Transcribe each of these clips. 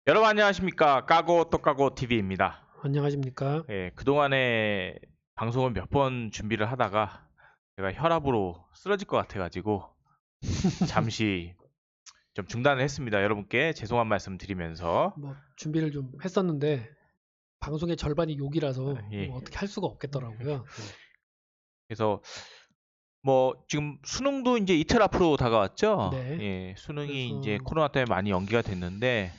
여러분 안녕하십니까? 까고 또 까고 TV입니다. 안녕하십니까? 예, 그동안에 방송을 몇 번 준비를 하다가 제가 혈압으로 쓰러질 것 같아가지고 잠시 좀 중단을 했습니다. 여러분께 죄송한 말씀 드리면서 뭐 준비를 좀 했었는데 방송의 절반이 욕이라서 예, 뭐 어떻게 할 수가 없겠더라고요. 그래서 뭐 지금 수능도 이제 이틀 앞으로 다가왔죠. 네. 예, 수능이 이제 그래서 코로나 때문에 많이 연기가 됐는데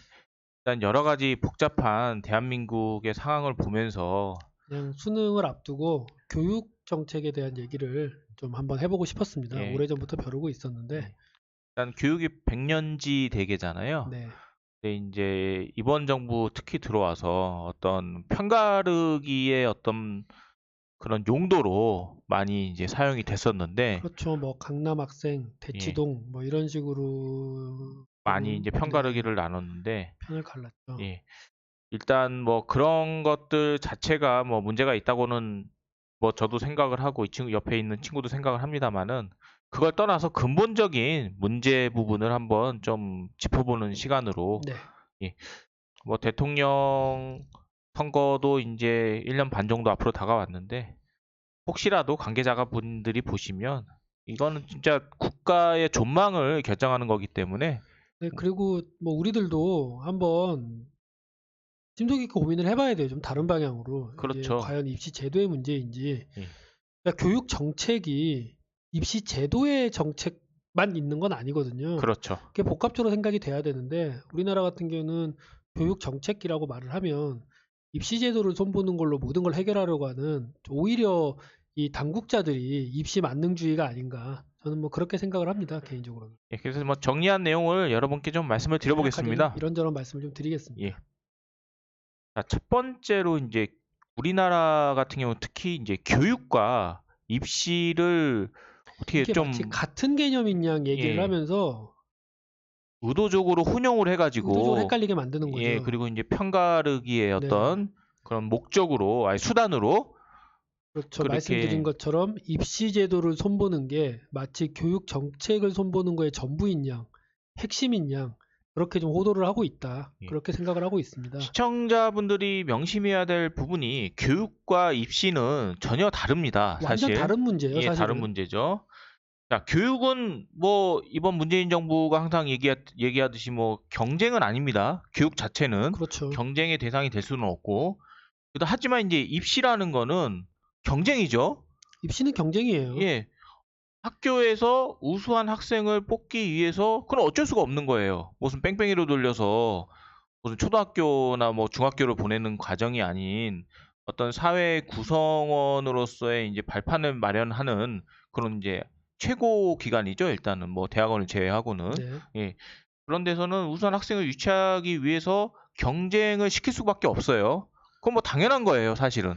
일단 여러 가지 복잡한 대한민국의 상황을 보면서 그냥 수능을 앞두고 교육 정책에 대한 얘기를 좀 한번 해보고 싶었습니다. 예, 오래전부터 벼르고 있었는데, 예, 일단 교육이 100년지 대계잖아요. 네. 근데 이제 이번 정부 특히 들어와서 어떤 편가르기의 어떤 그런 용도로 많이 이제 사용이 됐었는데 그렇죠. 뭐 강남 학생, 예, 대치동 뭐 이런 식으로 많이 이제 좀 네, 편가르기를 나눴는데 편을 갈랐죠. 예, 일단 뭐 그런 것들 자체가 뭐 문제가 있다고는 뭐 저도 생각을 하고 이 친구 옆에 있는 친구도 생각을 합니다만은 그걸 떠나서 근본적인 문제 부분을 한번 좀 짚어보는 시간으로 네. 예, 뭐 대통령 선거도 이제 1년 반 정도 앞으로 다가왔는데 혹시라도 관계자가 분들이 보시면 이거는 진짜 국가의 존망을 결정하는 거기 때문에 네, 그리고 뭐 우리들도 한번 심도 깊게 고민을 해봐야 돼요. 좀 다른 방향으로. 이게 그렇죠. 과연 입시 제도의 문제인지. 예, 그러니까 교육 정책이 입시 제도의 정책만 있는 건 아니거든요. 그렇죠. 그게 복합적으로 생각이 돼야 되는데 우리나라 같은 경우는 교육 정책이라고 말을 하면 입시 제도를 손보는 걸로 모든 걸 해결하려고 하는 오히려 이 당국자들이 입시 만능주의가 아닌가. 저는 뭐 그렇게 생각을 합니다. 개인적으로는. 예, 그래서 뭐 정리한 내용을 여러분께 좀 말씀을 간략하게 드려보겠습니다. 이런저런 말씀을 좀 예. 드리겠습니다. 자, 첫 번째로 이제 우리나라 같은 경우 특히 이제 교육과 입시를 어떻게 이게 마치 좀 같은 개념인 양 얘기를 예, 하면서 의도적으로 혼용을 의도적으로 해가지고 헷갈리게 만드는 예, 거죠. 그리고 이제 편가르기의 네. 어떤 그런 목적으로, 아니 수단으로 그렇죠. 말씀드린 그렇게 것처럼 입시 제도를 손보는 게 마치 교육 정책을 손보는 거의 전부인 양, 핵심인 양, 그렇게 좀 호도를 하고 있다. 예, 그렇게 생각을 하고 있습니다. 시청자분들이 명심해야 될 부분이 교육과 입시는 전혀 다릅니다. 완전 사실. 다른 문제예요, 예, 다른 사실은. 문제죠. 자, 교육은 뭐 이번 문재인 정부가 항상 얘기하듯이 뭐 경쟁은 아닙니다. 교육 자체는 그렇죠. 경쟁의 대상이 될 수는 없고. 하지만 이제 입시라는 거는 경쟁이죠. 입시는 경쟁이에요. 예, 학교에서 우수한 학생을 뽑기 위해서 그건 어쩔 수가 없는 거예요. 무슨 뺑뺑이로 돌려서 무슨 초등학교나 뭐 중학교를 보내는 과정이 아닌 어떤 사회 구성원으로서의 이제 발판을 마련하는 그런 이제 최고 기관이죠. 일단은 뭐 대학원을 제외하고는 네. 예. 그런 데서는 우수한 학생을 유치하기 위해서 경쟁을 시킬 수밖에 없어요. 그건 뭐 당연한 거예요, 사실은.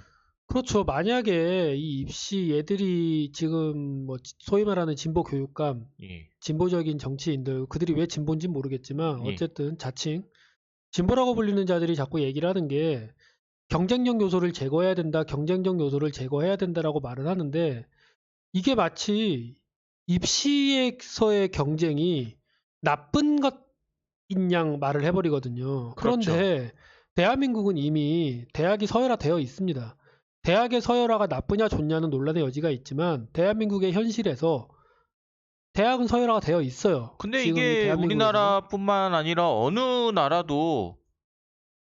그렇죠. 만약에 이 입시 얘들이 지금 뭐 소위 말하는 진보 교육감, 예, 진보적인 정치인들, 그들이 왜 진보인지 모르겠지만 예, 어쨌든 자칭 진보라고 불리는 자들이 자꾸 얘기를 하는 게 경쟁력 요소를 제거해야 된다, 경쟁적 요소를 제거해야 된다라고 말을 하는데 이게 마치 입시에서의 경쟁이 나쁜 것인 양 말을 해버리거든요. 그렇죠. 그런데 대한민국은 이미 대학이 서열화되어 있습니다. 대학의 서열화가 나쁘냐 좋냐는 논란의 여지가 있지만 대한민국의 현실에서 대학은 서열화가 되어 있어요. 근데 지금 이 이게 대한민국에서는. 우리나라뿐만 아니라 어느 나라도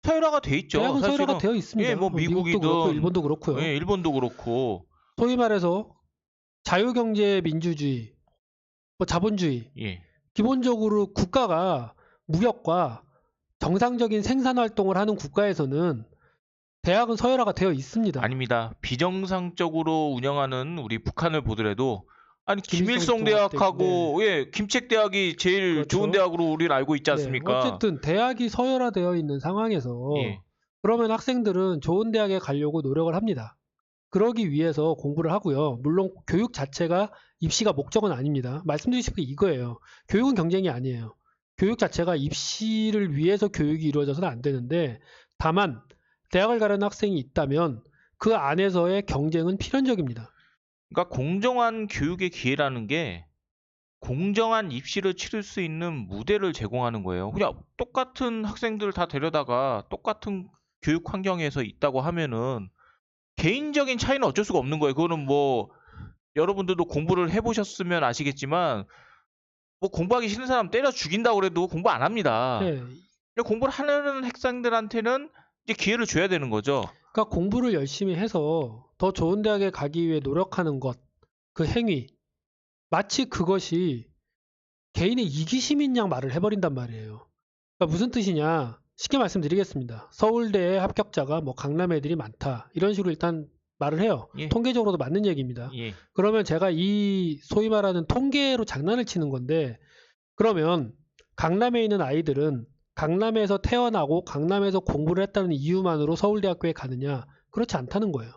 서열화가 돼 있죠, 대학은 서열화가 사실은. 되어 예, 있습니다. 뭐 미국도 그렇고 미국이든, 일본도 그렇고요. 예, 일본도 그렇고, 소위 말해서 자유경제 민주주의, 뭐 자본주의, 예, 기본적으로 국가가 무역과 정상적인 생산 활동을 하는 국가에서는 대학은 서열화가 되어 있습니다. 아닙니다. 비정상적으로 운영하는 우리 북한을 보더라도, 아니, 김일성 김일성 동학대, 네, 대학하고, 예, 김책 대학이 제일 좋은 그렇죠. 대학으로 우리는 알고 있지 네, 않습니까? 어쨌든 대학이 서열화되어 있는 상황에서 예, 그러면 학생들은 좋은 대학에 가려고 노력을 합니다. 그러기 위해서 공부를 하고요. 물론 교육 자체가 입시가 목적은 아닙니다. 말씀드리고 싶은 게 이거예요. 교육은 경쟁이 아니에요. 교육 자체가 입시를 위해서 교육이 이루어져서는 안 되는데 다만 대학을 가려는 학생이 있다면 그 안에서의 경쟁은 필연적입니다. 그러니까 공정한 교육의 기회라는 게 공정한 입시를 치를 수 있는 무대를 제공하는 거예요. 그냥 똑같은 학생들 다 데려다가 똑같은 교육 환경에서 있다고 하면은 개인적인 차이는 어쩔 수가 없는 거예요. 그거는 뭐 여러분들도 공부를 해보셨으면 아시겠지만 뭐 공부하기 싫은 사람 때려 죽인다고 그래도 공부 안 합니다. 네. 근데 공부를 하는 학생들한테는 이제 기회를 줘야 되는 거죠. 그러니까 공부를 열심히 해서 더 좋은 대학에 가기 위해 노력하는 것, 그 행위, 마치 그것이 개인의 이기심인 양 말을 해버린단 말이에요. 그러니까 무슨 뜻이냐? 쉽게 말씀드리겠습니다. 서울대의 합격자가 뭐 강남 애들이 많다. 이런 식으로 일단 말을 해요. 예. 통계적으로도 맞는 얘기입니다. 예. 그러면 제가 이 소위 말하는 통계로 장난을 치는 건데, 그러면 강남에 있는 아이들은 강남에서 태어나고 강남에서 공부를 했다는 이유만으로 서울대학교에 가느냐? 그렇지 않다는 거예요.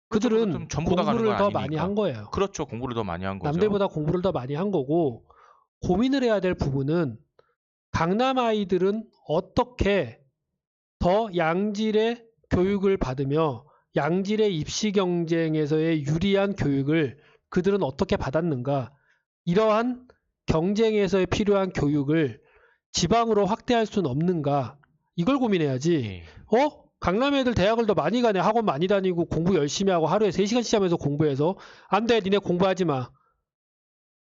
그들은 그렇죠. 전부 다 가는 공부를 건 더 아니니까. 많이 한 거예요. 그렇죠. 공부를 더 많이 한 거죠. 남들보다 공부를 더 많이 한 거고, 고민을 해야 될 부분은 강남 아이들은 어떻게 더 양질의 교육을 받으며 양질의 입시 경쟁에서의 유리한 교육을 그들은 어떻게 받았는가? 이러한 경쟁에서 필요한 교육을 지방으로 확대할 수는 없는가? 이걸 고민해야지. 예. 강남 애들 대학을 더 많이 가네. 학원 많이 다니고 공부 열심히 하고 하루에 3시간씩 자면서 공부해서 안 돼. 니네 공부하지 마.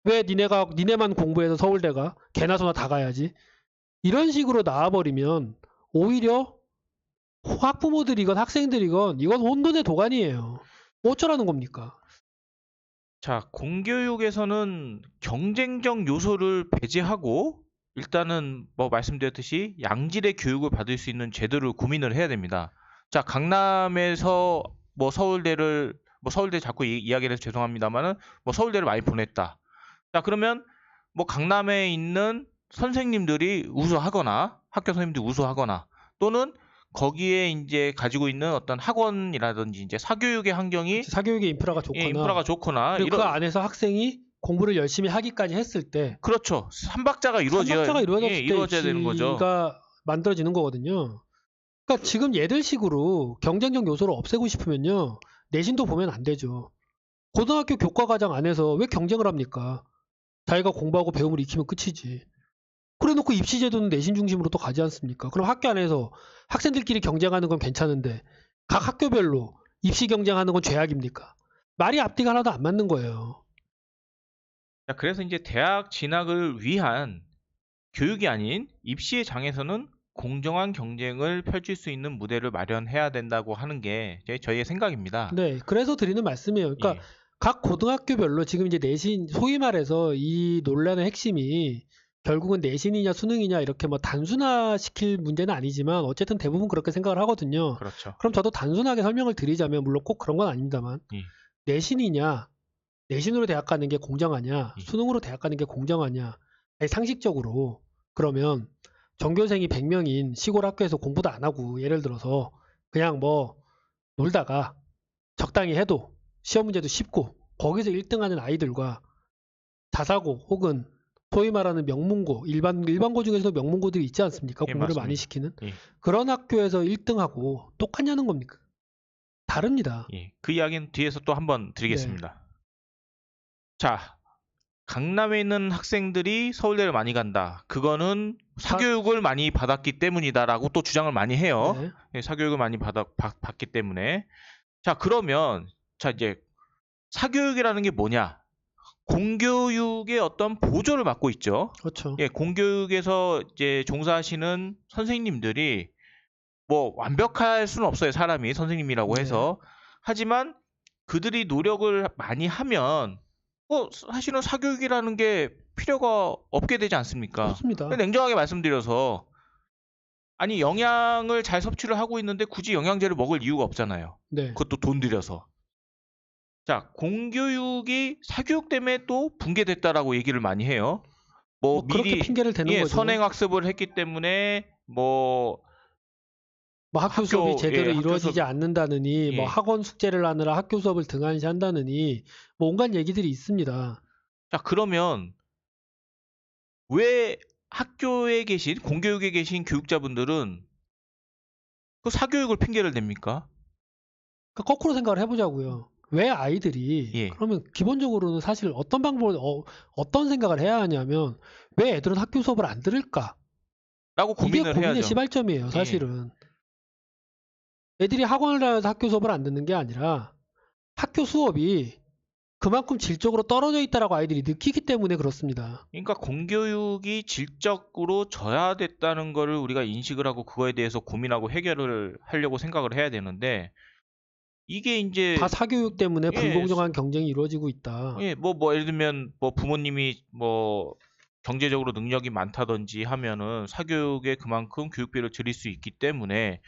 왜 니네만 공부해서 서울대가? 개나 소나 다 가야지. 이런 식으로 나와버리면 오히려 학부모들이건 학생들이건 이건 혼돈의 도가니예요. 어쩌라는 겁니까? 자, 공교육에서는 경쟁적 요소를 배제하고 일단은 뭐 말씀드렸듯이 양질의 교육을 받을 수 있는 제도를 고민을 해야 됩니다. 자, 강남에서 뭐 서울대 자꾸 이야기를 해서 죄송합니다만은 뭐 서울대를 많이 보냈다. 자, 그러면 뭐 강남에 있는 선생님들이 우수하거나 학교 선생님들이 우수하거나 또는 거기에 이제 가지고 있는 어떤 학원이라든지 이제 사교육의 환경이 사교육의 인프라가 예, 좋거나 인프라가 좋거나 그리고 그 안에서 학생이 공부를 열심히 하기까지 했을 때 그렇죠. 삼박자가 이루어져야 이루어졌을 때 되는 거죠. 입시가 만들어지는 거거든요. 그러니까 지금 얘들식으로 경쟁적 요소를 없애고 싶으면요. 내신도 보면 안 되죠. 고등학교 교과과정 안에서 왜 경쟁을 합니까? 자기가 공부하고 배움을 익히면 끝이지. 그래놓고 입시제도는 내신 중심으로 또 가지 않습니까? 그럼 학교 안에서 학생들끼리 경쟁하는 건 괜찮은데 각 학교별로 입시 경쟁하는 건 죄악입니까? 말이 앞뒤가 하나도 안 맞는 거예요. 자, 그래서 이제 대학 진학을 위한 교육이 아닌 입시의 장에서는 공정한 경쟁을 펼칠 수 있는 무대를 마련해야 된다고 하는 게 저희의 생각입니다. 네, 그래서 드리는 말씀이에요. 그러니까 예. 각 고등학교별로 지금 이제 내신, 소위 말해서 이 논란의 핵심이 결국은 내신이냐 수능이냐 이렇게 뭐 단순화시킬 문제는 아니지만 어쨌든 대부분 그렇게 생각을 하거든요. 그렇죠. 그럼 저도 단순하게 설명을 드리자면 물론 꼭 그런 건 아닙니다만 예. 내신이냐 내신으로 대학 가는 게 공정하냐 예. 수능으로 대학 가는 게 공정하냐 아니, 상식적으로 그러면 전교생이 100명인 시골 학교에서 공부도 안 하고 예를 들어서 그냥 뭐 놀다가 적당히 해도 시험 문제도 쉽고 거기서 1등하는 아이들과 자사고 혹은 소위 말하는 명문고 일반고 중에서도 명문고들이 있지 않습니까? 예, 공부를 맞습니다. 많이 시키는 예. 그런 학교에서 1등하고 똑같냐는 겁니까? 다릅니다. 예. 그 이야기는 뒤에서 또 한번 드리겠습니다. 자, 강남에 있는 학생들이 서울대를 많이 간다. 그거는 사교육을 많이 받았기 때문이다라고 또 주장을 많이 해요. 네. 예, 사교육을 많이 받기 때문에. 자, 그러면 자 이제 사교육이라는 게 뭐냐? 공교육의 어떤 보조를 맡고 있죠. 그렇죠. 예, 공교육에서 이제 종사하시는 선생님들이 뭐 완벽할 수는 없어요. 사람이 선생님이라고 네. 해서. 하지만 그들이 노력을 많이 하면 사실은 사교육이라는 게 필요가 없게 되지 않습니까? 그렇습니다. 냉정하게 말씀드려서 아니 영양을 잘 섭취를 하고 있는데 굳이 영양제를 먹을 이유가 없잖아요. 네. 그것도 돈 들여서. 자, 공교육이 사교육 때문에 또 붕괴됐다라고 얘기를 많이 해요. 뭐 그렇게 미리 핑계를 대는 거죠. 선행학습을 했기 때문에 뭐 학교 수업이 제대로 학교 이루어지지 수업, 않는다느니 뭐 예. 학원 숙제를 하느라 학교 수업을 등한시한다느니 뭐 온갖 얘기들이 있습니다. 자, 그러면 왜 학교에 계신 공교육에 계신 교육자분들은 그 사교육을 핑계를 댑니까? 그러니까 거꾸로 생각을 해보자고요. 왜 아이들이 예. 그러면 기본적으로는 사실 어떤 방법을 어떤 생각을 해야 하냐면 왜 애들은 학교 수업을 안 들을까? 라고 이게 고민을 고민의 해야죠. 시발점이에요, 예. 사실은. 애들이 학원을 다녀서 학교 수업을 안 듣는 게 아니라 학교 수업이 그만큼 질적으로 떨어져 있다라고 아이들이 느끼기 때문에 그렇습니다. 그러니까 공교육이 질적으로 저하됐다는 거를 우리가 인식을 하고 그거에 대해서 고민하고 해결을 하려고 생각을 해야 되는데 이게 이제 다 사교육 때문에 예, 불공정한 경쟁이 이루어지고 있다. 예, 뭐 예를 들면 뭐 부모님이 뭐 경제적으로 능력이 많다든지 하면은 사교육에 그만큼 교육비를 들일 수 있기 때문에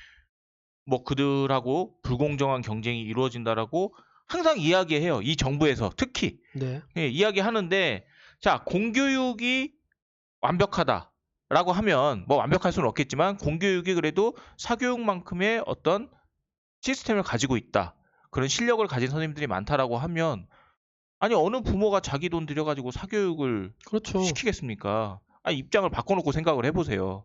뭐 그들하고 불공정한 경쟁이 이루어진다라고 항상 이야기해요. 이 정부에서 특히 네. 예, 이야기하는데 자, 공교육이 완벽하다라고 하면 뭐 완벽할 수는 없겠지만 공교육이 그래도 사교육만큼의 어떤 시스템을 가지고 있다. 그런 실력을 가진 선생님들이 많다라고 하면 아니 어느 부모가 자기 돈 들여가지고 사교육을 그렇죠. 시키겠습니까? 아니, 입장을 바꿔놓고 생각을 해보세요.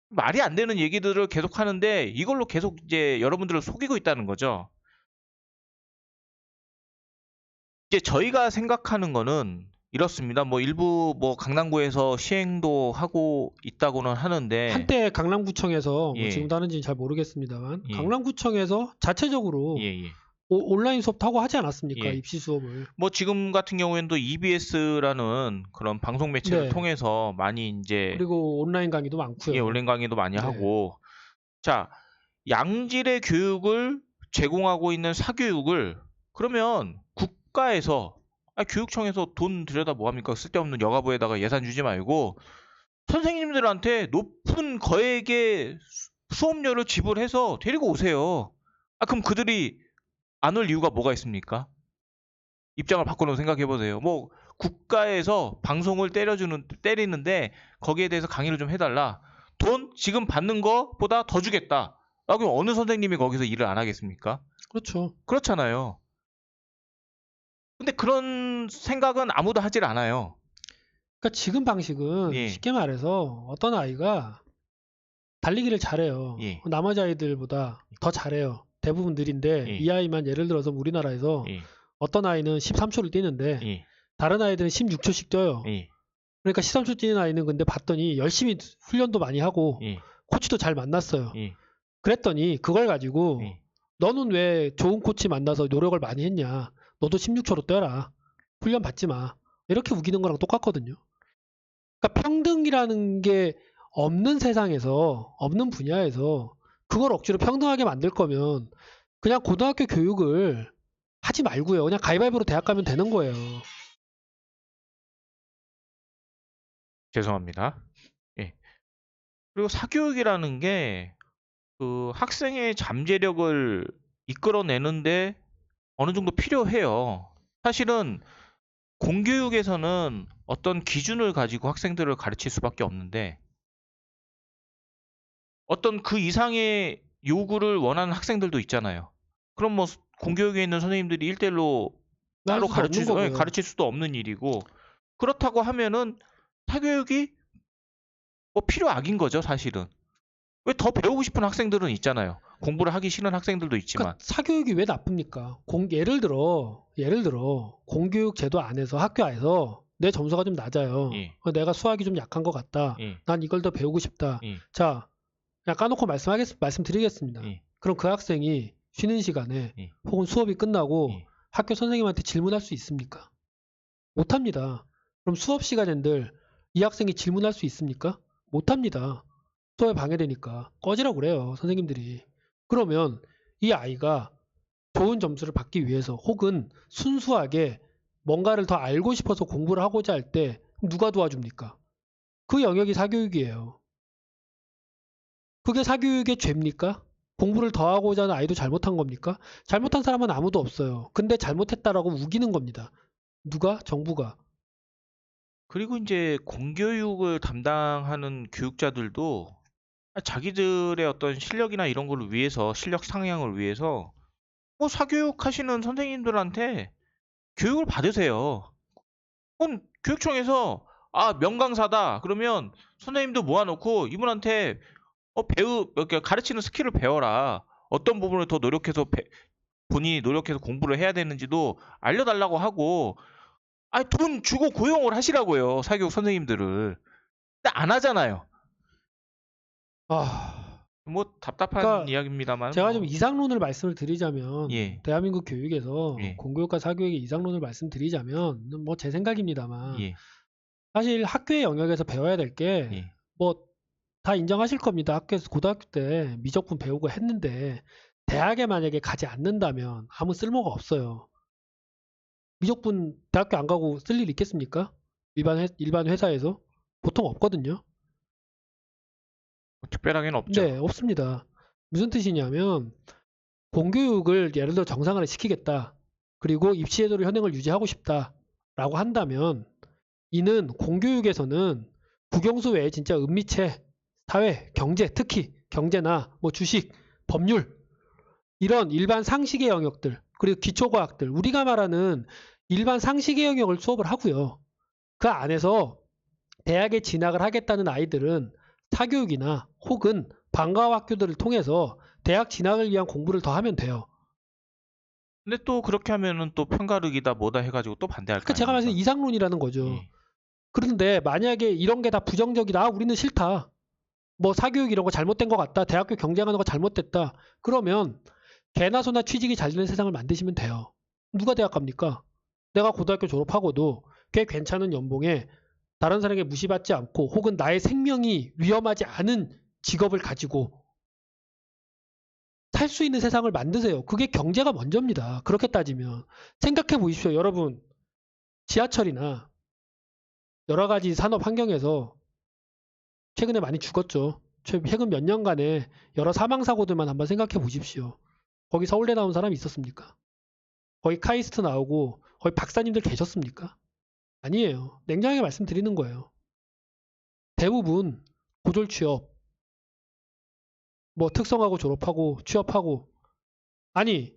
말이 안 되는 얘기들을 계속 하는데 이걸로 계속 이제 여러분들을 속이고 있다는 거죠. 이제 저희가 생각하는 거는 이렇습니다. 뭐 일부 뭐 강남구에서 시행도 하고 있다고는 하는데 한때 강남구청에서 뭐 예. 지금도 하는지는 잘 모르겠습니다만 예. 강남구청에서 자체적으로 예. 온라인 수업도 하고 하지 않았습니까? 예. 입시 수업을. 뭐 지금 같은 경우에는 또 EBS라는 그런 방송 매체를 네. 통해서 많이 이제 그리고 온라인 강의도 많고요. 예, 온라인 강의도 많이 네. 하고 자, 양질의 교육을 제공하고 있는 사교육을 그러면 국가에서 교육청에서 돈 들여다 뭐 합니까? 쓸데없는 여가부에다가 예산 주지 말고 선생님들한테 높은 거액의 수업료를 지불해서 데리고 오세요. 그럼 그들이 안 올 이유가 뭐가 있습니까? 입장을 바꿔놓고 생각해 보세요. 뭐 국가에서 방송을 때리는데 거기에 대해서 강의를 좀 해달라. 돈 지금 받는 거보다 더 주겠다. 라고 어느 선생님이 거기서 일을 안 하겠습니까? 그렇죠. 그렇잖아요. 근데 그런 생각은 아무도 하질 않아요. 그러니까 지금 방식은 예. 쉽게 말해서 어떤 아이가 달리기를 잘해요. 예. 나머지 아이들보다 더 잘해요. 대부분 느린데 예. 이 아이만 예를 들어서 우리나라에서 예. 어떤 아이는 13초를 뛰는데 예. 다른 아이들은 16초씩 뛰어요. 예. 그러니까 13초 뛰는 아이는 근데 봤더니 열심히 훈련도 많이 하고 예. 코치도 잘 만났어요. 예. 그랬더니 그걸 가지고 예. 너는 왜 좋은 코치 만나서 노력을 많이 했냐? 너도 16초로 뛰어라. 훈련 받지 마. 이렇게 우기는 거랑 똑같거든요. 그러니까 평등이라는 게 없는 세상에서, 없는 분야에서 그걸 억지로 평등하게 만들 거면 그냥 고등학교 교육을 하지 말고요. 그냥 가위바위보로 대학 가면 되는 거예요. 죄송합니다. 예. 그리고 사교육이라는 게 그 학생의 잠재력을 이끌어내는데 어느 정도 필요해요. 사실은 공교육에서는 어떤 기준을 가지고 학생들을 가르칠 수밖에 없는데 어떤 그 이상의 요구를 원하는 학생들도 있잖아요. 그럼 뭐 공교육에 있는 선생님들이 1대1로 따로 가르칠 수도 없는 일이고 그렇다고 하면은 사교육이 뭐 필요악인 거죠, 사실은. 왜 더 배우고 싶은 학생들은 있잖아요. 공부를 하기 싫은 학생들도 있지만. 그러니까 사교육이 왜 나쁩니까? 예를 들어 공교육 제도 안에서 학교 안에서 내 점수가 좀 낮아요. 예. 내가 수학이 좀 약한 것 같다. 예. 난 이걸 더 배우고 싶다. 예. 자, 그냥 까놓고 말씀드리겠습니다. 예. 그럼 그 학생이 쉬는 시간에 예. 혹은 수업이 끝나고 예. 학교 선생님한테 질문할 수 있습니까? 못합니다. 그럼 수업 시간인들 이 학생이 질문할 수 있습니까? 못합니다. 수업에 방해되니까 꺼지라고 그래요, 선생님들이. 그러면 이 아이가 좋은 점수를 받기 위해서 혹은 순수하게 뭔가를 더 알고 싶어서 공부를 하고자 할 때 누가 도와줍니까? 그 영역이 사교육이에요. 그게 사교육의 죄입니까? 공부를 더 하고자 하는 아이도 잘못한 겁니까? 잘못한 사람은 아무도 없어요. 근데 잘못했다라고 우기는 겁니다. 누가? 정부가. 그리고 이제 공교육을 담당하는 교육자들도 자기들의 어떤 실력이나 이런 걸 위해서, 실력 상향을 위해서 뭐 사교육 하시는 선생님들한테 교육을 받으세요. 그럼 교육청에서 명강사다. 그러면 선생님도 모아놓고 이분한테 이렇게 가르치는 스킬을 배워라. 어떤 부분을 더 노력해서 본인이 노력해서 공부를 해야 되는지도 알려달라고 하고, 아니 돈 주고 고용을 하시라고요, 사교육 선생님들을. 근데 안 하잖아요. 아, 뭐 답답한 그러니까 이야기입니다만 제가 좀 뭐. 이상론을 말씀을 드리자면 예, 대한민국 교육에서 예, 공교육과 사교육의 이상론을 말씀드리자면 뭐 제 생각입니다만 예, 사실 학교의 영역에서 배워야 될 게 예. 뭐 다 인정하실 겁니다. 학교에서 고등학교 때 미적분 배우고 했는데 대학에 만약에 가지 않는다면 아무 쓸모가 없어요. 미적분 대학교 안 가고 쓸 일 있겠습니까? 일반 회사에서 보통 없거든요. 뭐 특별하게는 없죠. 네, 없습니다. 무슨 뜻이냐면 공교육을 예를 들어 정상화를 시키겠다. 그리고 입시제도로 현행을 유지하고 싶다라고 한다면 이는 공교육에서는 국영수 외에 진짜 은미체, 사회, 경제, 특히 경제나 뭐 주식, 법률 이런 일반 상식의 영역들 그리고 기초과학들 우리가 말하는 일반 상식의 영역을 수업을 하고요. 그 안에서 대학에 진학을 하겠다는 아이들은 사교육이나 혹은 방과후 학교들을 통해서 대학 진학을 위한 공부를 더 하면 돼요. 근데 또 그렇게 하면은 또 편가르기다 뭐다 해가지고 또 반대할 거 그러니까 제가 말하는 아닙니까? 이상론이라는 거죠. 예. 그런데 만약에 이런 게 다 부정적이다. 아, 우리는 싫다. 뭐 사교육 이런 거 잘못된 것 같다. 대학교 경쟁하는 거 잘못됐다. 그러면 개나 소나 취직이 잘 되는 세상을 만드시면 돼요. 누가 대학 갑니까? 내가 고등학교 졸업하고도 꽤 괜찮은 연봉에 다른 사람에게 무시받지 않고 혹은 나의 생명이 위험하지 않은 직업을 가지고 살 수 있는 세상을 만드세요. 그게 경제가 먼저입니다. 그렇게 따지면. 생각해 보십시오. 여러분, 지하철이나 여러 가지 산업 환경에서 최근에 많이 죽었죠. 최근 몇 년간의 여러 사망 사고들만 한번 생각해 보십시오. 거기 서울대 나온 사람이 있었습니까? 거기 카이스트 나오고 거기 박사님들 계셨습니까? 아니에요. 냉정하게 말씀드리는 거예요. 대부분 고졸 취업, 뭐 특성화고 졸업하고 취업하고 아니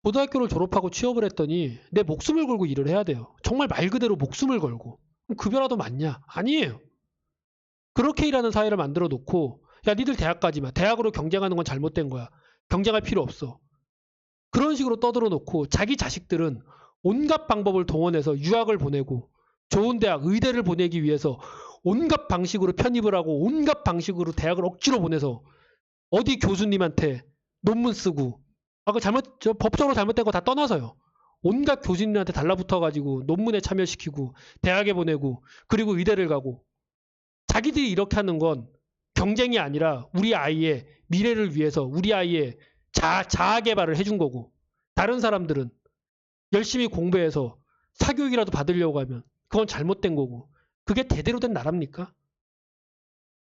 고등학교를 졸업하고 취업을 했더니 내 목숨을 걸고 일을 해야 돼요. 정말 말 그대로 목숨을 걸고. 그럼 급여라도 많냐? 아니에요. 그렇게 일하는 사회를 만들어 놓고 야 니들 대학 가지 마. 대학으로 경쟁하는 건 잘못된 거야. 경쟁할 필요 없어. 그런 식으로 떠들어 놓고 자기 자식들은 온갖 방법을 동원해서 유학을 보내고 좋은 대학, 의대를 보내기 위해서 온갖 방식으로 편입을 하고 온갖 방식으로 대학을 억지로 보내서 어디 교수님한테 논문 쓰고 그 법적으로 잘못된 거 다 떠나서요. 온갖 교수님한테 달라붙어 가지고 논문에 참여시키고 대학에 보내고 그리고 의대를 가고 자기들이 이렇게 하는 건 경쟁이 아니라 우리 아이의 미래를 위해서 우리 아이의 자아 개발을 해준 거고 다른 사람들은 열심히 공부해서 사교육이라도 받으려고 하면 그건 잘못된 거고 그게 대대로 된 나라입니까?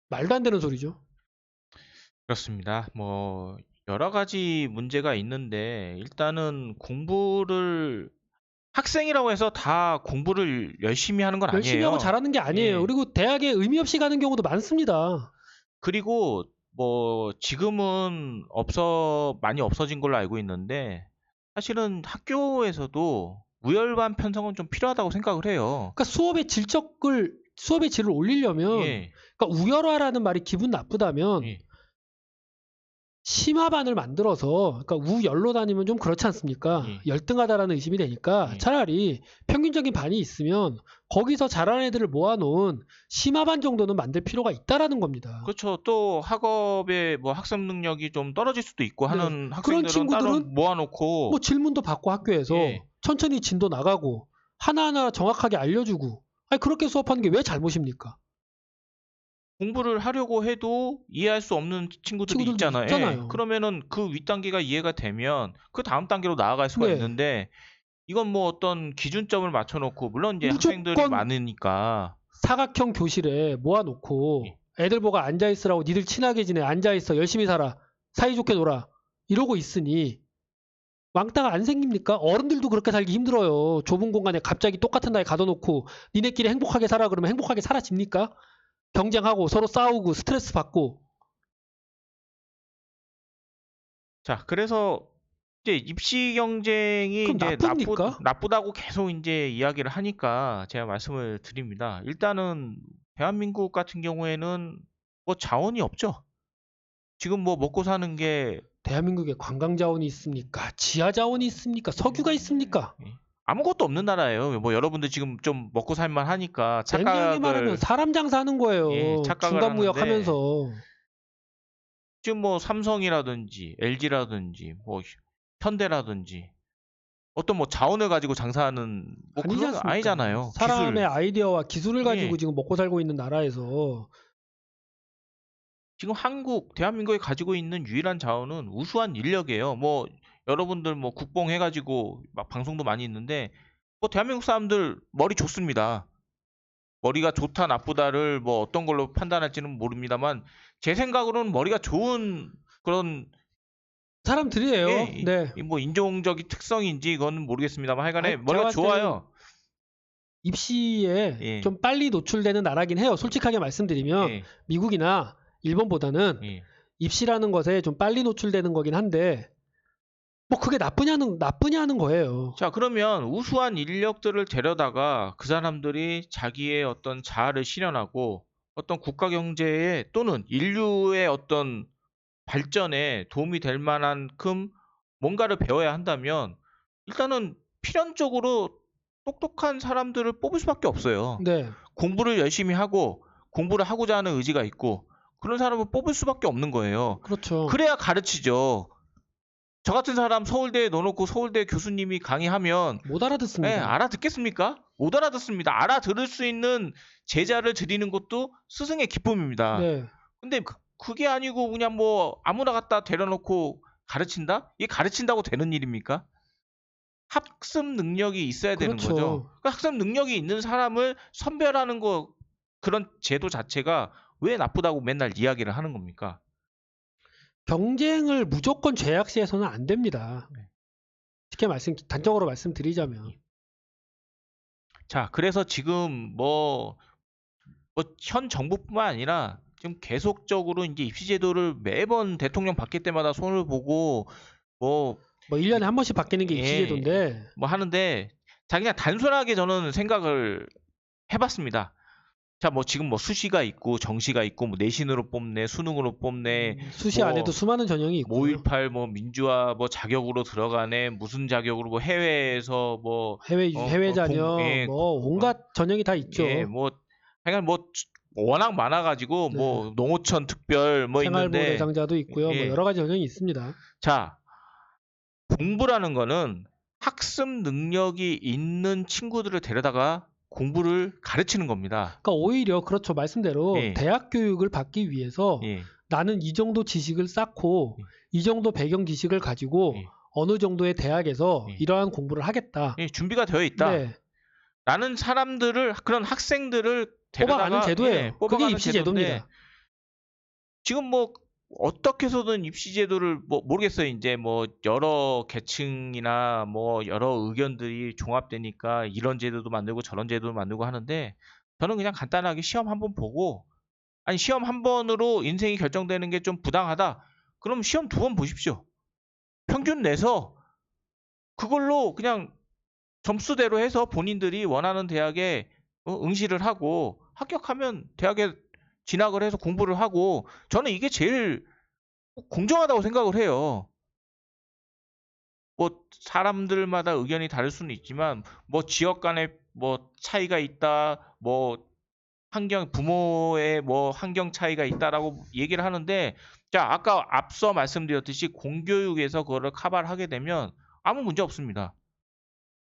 말도 안 되는 소리죠. 그렇습니다. 뭐 여러 가지 문제가 있는데 일단은 공부를 학생이라고 해서 다 공부를 열심히 하는 건 열심히 하고 아니에요. 잘하는 게 아니에요. 예. 그리고 대학에 의미 없이 가는 경우도 많습니다. 그리고 뭐 지금은 많이 없어진 걸로 알고 있는데 사실은 학교에서도 우열반 편성은 좀 필요하다고 생각을 해요. 그러니까 수업의 질을 올리려면 예. 그러니까 우열화라는 말이 기분 나쁘다면 예. 심화반을 만들어서 그러니까 우열로 다니면 좀 그렇지 않습니까? 예. 열등하다라는 의심이 되니까 예. 차라리 평균적인 반이 있으면 거기서 잘하는 애들을 모아놓은 심화반 정도는 만들 필요가 있다라는 겁니다. 그렇죠. 또 학업에 뭐 학습 능력이 좀 떨어질 수도 있고 네. 하는 그런 학생들은 따로 친구들은 모아놓고 뭐 질문도 받고 학교에서 예. 천천히 진도 나가고 하나하나 정확하게 알려주고 아니 그렇게 수업하는 게 왜 잘못입니까? 공부를 하려고 해도 이해할 수 없는 친구들이 친구들도 있잖아요. 예. 있잖아요. 그러면은 그 윗단계가 이해가 되면 그 다음 단계로 나아갈 수가 네. 있는데 이건 뭐 어떤 기준점을 맞춰놓고 물론 이제 학생들이 무조건 많으니까 사각형 교실에 모아놓고 예. 애들 보고 앉아있으라고 니들 친하게 지내 앉아있어 열심히 살아 사이좋게 놀아 이러고 있으니 왕따가 안 생깁니까? 어른들도 그렇게 살기 힘들어요. 좁은 공간에 갑자기 똑같은 나이 가둬놓고 니네끼리 행복하게 살아 그러면 행복하게 살아집니까? 경쟁하고 서로 싸우고 스트레스 받고 자 그래서 이제 입시 경쟁이 그럼 이제 나쁩니까? 나쁘다고 계속 이제 이야기를 하니까 제가 말씀을 드립니다. 일단은 대한민국 같은 경우에는 뭐 자원이 없죠. 지금 뭐 먹고 사는 게 대한민국에 관광 자원이 있습니까? 지하 자원이 있습니까? 석유가 있습니까? 아무것도 없는 나라예요. 뭐 여러분들 지금 좀 먹고 살만 하니까 냉정하게 말하면 착각을 사람 장사하는 거예요. 착각을 중간 무역 하는데 하면서. 지금 뭐 삼성이라든지 LG라든지 뭐 현대라든지 어떤 뭐 자원을 가지고 장사하는 뭐 아니지 그런 않습니까? 아니잖아요. 사람의 기술. 아이디어와 기술을 가지고 예. 지금 먹고 살고 있는 나라에서 지금 대한민국이 가지고 있는 유일한 자원은 우수한 인력이에요. 뭐 여러분들 뭐 국뽕 해가지고 막 방송도 많이 있는데 뭐 대한민국 사람들 머리 좋습니다. 머리가 좋다 나쁘다를 뭐 어떤 걸로 판단할지는 모릅니다만 제 생각으로는 머리가 좋은 그런 사람들이에요. 게 네. 뭐 인종적인 특성인지 그건 모르겠습니다만 하여간에 제가 머리가 봤을 때는 좋아요. 입시에 예. 좀 빨리 노출되는 나라긴 해요. 솔직하게 말씀드리면 예. 미국이나 일본보다는 예. 입시라는 것에 좀 빨리 노출되는 거긴 한데 뭐 그게 나쁘냐는 거예요. 자, 그러면 우수한 인력들을 데려다가 그 사람들이 자기의 어떤 자아를 실현하고 어떤 국가 경제에 또는 인류의 어떤 발전에 도움이 될 만한큼 뭔가를 배워야 한다면 일단은 필연적으로 똑똑한 사람들을 뽑을 수밖에 없어요. 네. 공부를 열심히 하고 공부를 하고자 하는 의지가 있고 그런 사람을 뽑을 수밖에 없는 거예요. 그렇죠. 그래야 가르치죠. 저 같은 사람 서울대에 넣어놓고 서울대 교수님이 강의하면 못 알아듣습니다. 알아듣겠습니까? 못 알아듣습니다. 알아들을 수 있는 제자를 들이는 것도 스승의 기쁨입니다. 네. 근데 그게 아니고 그냥 뭐 아무나 갖다 데려놓고 가르친다? 이게 가르친다고 되는 일입니까? 학습 능력이 있어야 되는 그렇죠. 거죠. 그러니까 학습 능력이 있는 사람을 선별하는 거 그런 제도 자체가 왜 나쁘다고 맨날 이야기를 하는 겁니까? 경쟁을 무조건 죄악시해서는 안 됩니다. 네. 쉽게 단적으로 말씀드리자면 자, 그래서 지금 현 정부뿐만 아니라 지금 계속적으로 이제 입시 제도를 매번 대통령 바뀔 때마다 손을 보고 뭐 1년에 한 번씩 바뀌는 게 예, 입시제도인데 뭐 하는데 자 그냥 단순하게 저는 생각을 해봤습니다. 자, 뭐 지금 뭐 수시가 있고 정시가 있고 뭐 내신으로 뽑네, 수능으로 뽑네, 수시 뭐 안에도 수많은 전형이 있고요. 5.18 뭐 민주화 뭐 자격으로 들어가네, 무슨 자격으로 뭐 해외에서 뭐 해외 자녀 예, 뭐 온갖 전형이 다 있죠. 예, 뭐 하여간 뭐 워낙 많아가지고 네. 뭐 농어촌 특별 뭐 생활보 있는데 대상자도 있고요. 예. 뭐 여러 가지 전형이 있습니다. 자, 공부라는 거는 학습 능력이 있는 친구들을 데려다가 공부를 가르치는 겁니다. 그러니까 오히려 그렇죠. 말씀대로 예. 대학 교육을 받기 위해서 예. 나는 이 정도 지식을 쌓고 예. 이 정도 배경 지식을 가지고 예. 어느 정도의 대학에서 예. 이러한 공부를 하겠다. 예, 준비가 되어 있다. 네. 라는 사람들을 그런 학생들을 뽑아가는 데려다가 제도예요. 예, 그게 뽑아가는 입시 제도인데 제도입니다. 지금 뭐 어떻게 해서든 입시 제도를 뭐 모르겠어요. 이제 뭐 여러 계층이나 뭐 여러 의견들이 종합되니까 이런 제도도 만들고 저런 제도도 만들고 하는데 저는 그냥 간단하게 시험 한번 보고 아니 시험 한 번으로 인생이 결정되는 게 좀 부당하다. 그럼 시험 2번 보십시오. 평균 내서 그걸로 그냥 점수대로 해서 본인들이 원하는 대학에 응시를 하고 합격하면 대학에 진학을 해서 공부를 하고 저는 이게 제일 공정하다고 생각을 해요. 뭐 사람들마다 의견이 다를 수는 있지만 뭐 지역 간에 뭐 차이가 있다, 뭐 부모의 뭐 환경 차이가 있다라고 얘기를 하는데 자, 아까 앞서 말씀드렸듯이 공교육에서 그거를 커버를 하게 되면 아무 문제 없습니다.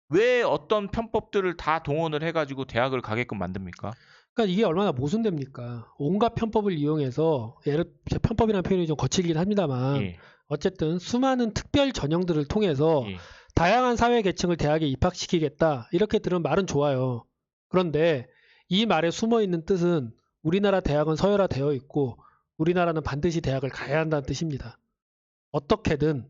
왜 어떤 편법들을 다 동원을 해가지고 대학을 가게끔 만듭니까? 그러니까 이게 얼마나 모순됩니까? 온갖 편법을 이용해서 편법이라는 표현이 좀 거칠긴 합니다만 예, 어쨌든 수많은 특별 전형들을 통해서 예, 다양한 사회 계층을 대학에 입학시키겠다 이렇게 들은 말은 좋아요. 그런데 이 말에 숨어 있는 뜻은 우리나라 대학은 서열화되어 있고 우리나라는 반드시 대학을 가야 한다는 뜻입니다. 어떻게든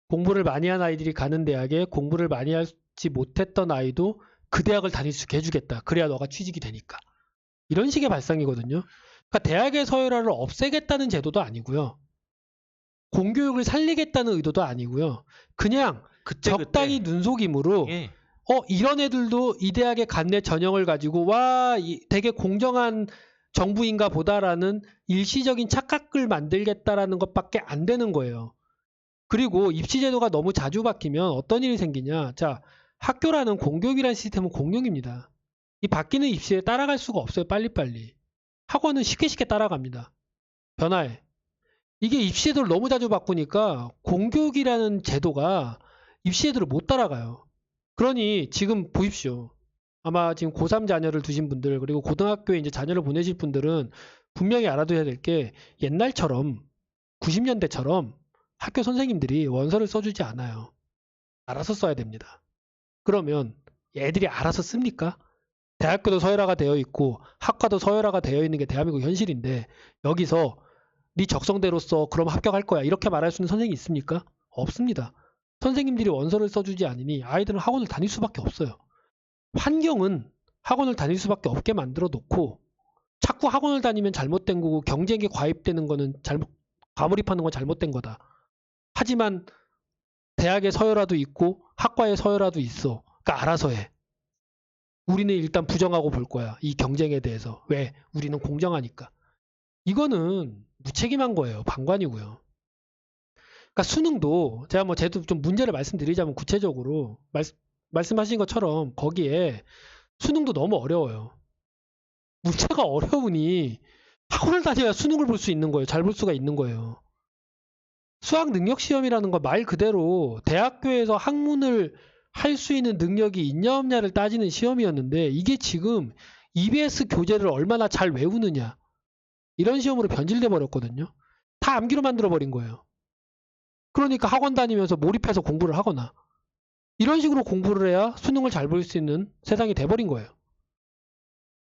공부를 많이 한 아이들이 가는 대학에 공부를 많이 하지 못했던 아이도 그 대학을 다닐 수 있게 해주겠다. 그래야 너가 취직이 되니까. 이런 식의 발상이거든요. 그러니까 대학의 서열화를 없애겠다는 제도도 아니고요. 공교육을 살리겠다는 의도도 아니고요. 그냥 적당히 눈속임으로 예, 이런 애들도 이 대학에 갔네 전형을 가지고 되게 공정한 정부인가 보다라는 일시적인 착각을 만들겠다라는 것밖에 안 되는 거예요. 그리고 입시 제도가 너무 자주 바뀌면 어떤 일이 생기냐. 자, 학교라는 공교육이라는 시스템은 공룡입니다. 이 바뀌는 입시에 따라갈 수가 없어요. 빨리빨리. 학원은 쉽게 따라갑니다. 변화에. 이게 입시 제도를 너무 자주 바꾸니까 공교육이라는 제도가 입시 제도를 못 따라가요. 그러니 지금 보십시오. 아마 지금 고3 자녀를 두신 분들, 그리고 고등학교에 이제 자녀를 보내실 분들은 분명히 알아둬야 될 게, 옛날처럼 90년대처럼 학교 선생님들이 원서를 써주지 않아요. 알아서 써야 됩니다. 그러면 애들이 알아서 씁니까? 대학교도 서열화가 되어 있고 학과도 서열화가 되어 있는 게 대한민국 현실인데, 여기서 네 적성대로 써 그럼 합격할 거야 이렇게 말할 수 있는 선생님이 있습니까? 없습니다. 선생님들이 원서를 써주지 않으니 아이들은 학원을 다닐 수밖에 없어요. 환경은 학원을 다닐 수밖에 없게 만들어 놓고, 자꾸 학원을 다니면 잘못된 거고 경쟁에 과입되는 거는 과몰입하는 건 잘못된 거다. 하지만 대학의 서열화도 있고 학과의 서열화도 있어. 그러니까 알아서 해. 우리는 일단 부정하고 볼 거야. 이 경쟁에 대해서. 왜? 우리는 공정하니까. 이거는 무책임한 거예요. 방관이고요. 그러니까 수능도 제가 뭐 제도 좀 문제를 말씀드리자면, 구체적으로 말씀하신 것처럼 거기에 수능도 너무 어려워요. 문제가 어려우니 학원을 다녀야 수능을 볼 수 있는 거예요. 잘 볼 수가 있는 거예요. 수학 능력 시험이라는 거 말 그대로 대학교에서 학문을 할 수 있는 능력이 있냐 없냐를 따지는 시험이었는데, 이게 지금 EBS 교재를 얼마나 잘 외우느냐 이런 시험으로 변질돼 버렸거든요. 다 암기로 만들어 버린 거예요. 그러니까 학원 다니면서 몰입해서 공부를 하거나 이런 식으로 공부를 해야 수능을 잘 볼 수 있는 세상이 돼버린 거예요.